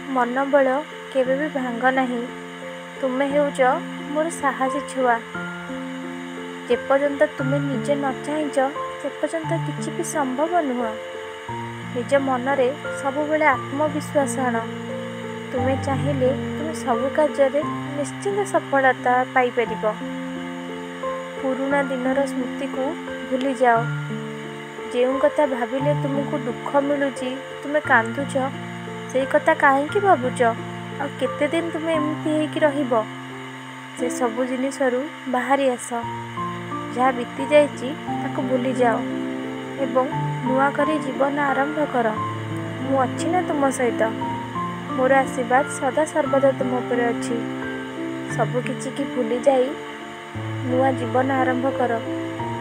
मनोबल केबे भी भांग नहीं। तुमे हेउच मोर साहसी छुआ। जेपर्यंत तुमे निजे न चाहच से पर्यंत किछि भी संभव नुह। निज मनरे सबुबेले आत्मविश्वास आण। तुमे चाहिए तुमे सबु कार्य निश्चिंत सफलता पाइपर। पुराना दिनर स्मृति को भूली जाओ। जो कथा भाविले तुमको दुख मिलुची तुमे कांदुच से कथा कहीं भावुच आ केते दिन तुमे एमती होइकी रहिबो। से सबु जिनिसरू बाहरी आस। जहाँ बीती जाइछि ताको भूली जाओ एवं नुआ करी जीवन आरंभ कर। मु अच्छी ना तुम सहित। मोर आशीर्वाद सदा सर्वदा तुम उपर अच्छी। सबु किछि की भूली जाई नुआ जीवन आरंभ कर।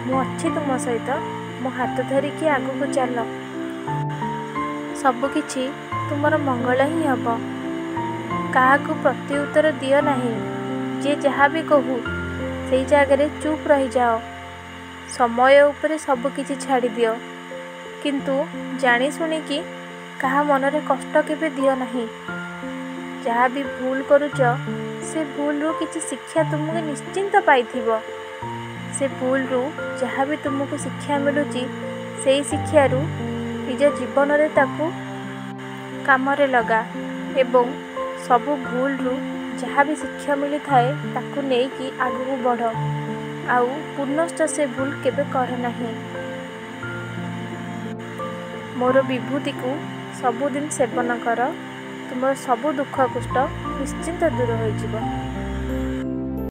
मु अच्छी तुम सहित। मो हाथ धरिकी आगु को चल। सबु किछि तुमर मंगल ही हब। काहाकू प्रति उत्तर दियो नहीं। जे जहाँ भी कहू से जगह चुप रही जाओ। समय उपरे सबु किछि छाड़ी दियो किंतु जानी सुनी कि कहा मनरे कष्ट केबे दियो नहीं। जहाँ भी भूल करुच से भूल रू किछि शिक्षा तुमको निश्चिंत पाइथिबो। से भूल रू जहाँ भी तुमको शिक्षा मिलुची से शिक्षा रू निज जीवन रे ताकू कामरे लगा एवं सबु भूल रू जहाँ भी शिक्षा मिली थाए ताकू नेकी आगू बढ़। आउ पुनश्च से भूल केबे कर नहीं। मोर विभूति को सबुदिन सेवन कर। तुम सबु दुख कष्ट निश्चिंत दूर हो।